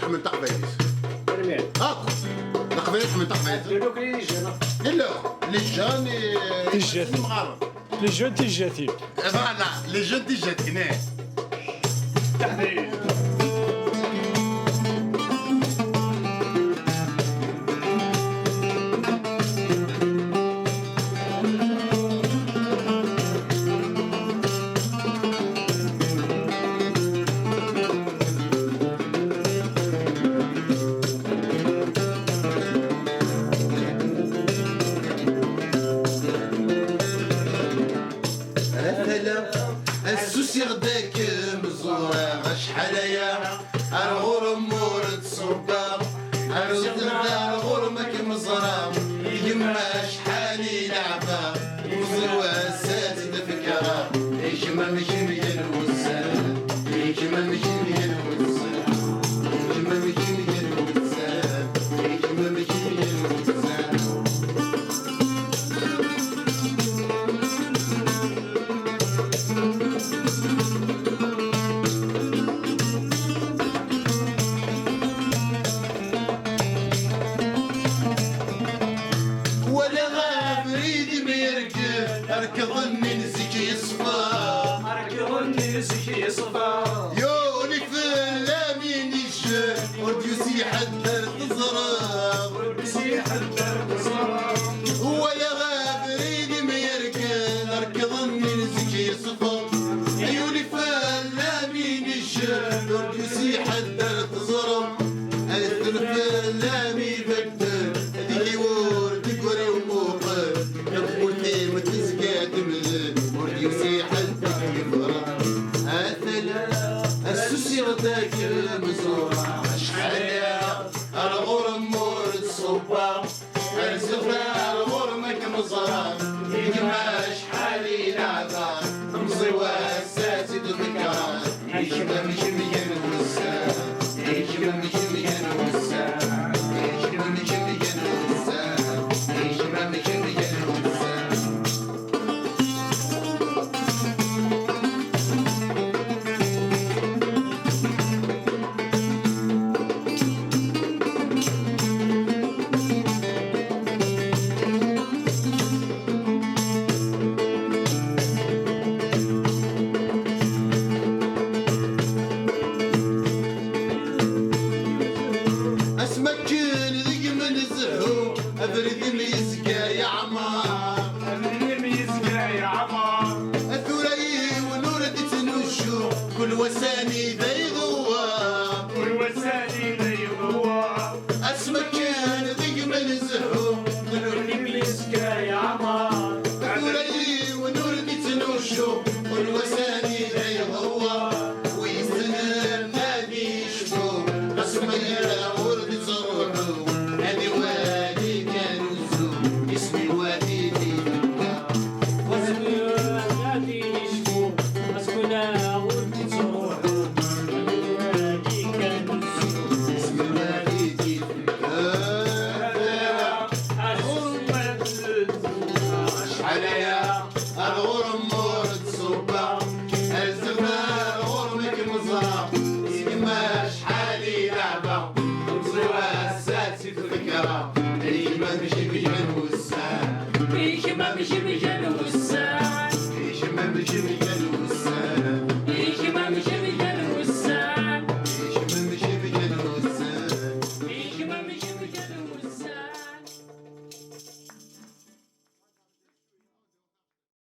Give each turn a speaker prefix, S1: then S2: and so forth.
S1: من تقبيت
S2: برميل
S1: هاكو تقبيت من تقبيت
S2: دوك اللي جانا
S1: لا لي جون
S3: تيجاتي.
S1: المغرب
S3: لي جون تيجاتي.
S1: فوالا لي جون تيجاتي هنا
S2: تحديد
S1: مثلا السوسي غداك مزورة شحاليا الغرم مورد صبا الغرمك مزرة يما شحالي لعبة وزروا ساتد فكرة يجمع مجمع الوزان يجمع مجمع الوزان يجمع مجمع الوزان يجمع مجمع الوزان ولا غابريد ميركب اركضني نسيك يصفى
S2: أركضني سكي يصفى
S1: يوني فلامين الشام وديوسي حدر تزراب
S2: والبسيح الدرب صار
S1: ولا غابريد ميركب اركضني نسيك يصفى عيوني فلامين الشام وديوسي حدر تزراب الفلامي بدل هذيك ورد كوري وموقف نقولتي متزكات ملل وديوسي حدر يفرق أثلا السوسي غداك المزورة شحاليا الغرم مورد صبا الزفرة الغرمك مزرة يجمع شحالي لعبة مصيوة ساسد ذكرى يجمع مجمع الوسان يجمع مجمع الوسان يجمع مجمع الوسان يجمع مجمع الوسان اسمك ذيك من الزهو افرد ميزكا يا عمار
S2: اللي يزقى يا عمار
S1: الثري ونور تتنشو كل وساني ذا يغوى
S2: والوساني ذي غوار
S1: اسمك ذيك من الزهو
S2: اللي يزقى يا عمار
S1: الثري ونور تتنشو كل وساني ذا يغوى ويستنى نادي يشفو اسمي ورد صروحو هذي وادي كانوا زو اسمي وادي ديما
S2: وزناتي يشفو مسكونا ولدي صروحو الوادي كان
S1: اسمي وادي ديما شحاليا الغرم مورد صبا الزمان غرمك مزرعة يما شحالي لعبة ومصيوة ساتي فكرة يجمع مشي بجمال وسام
S2: يجمع مشي بجنو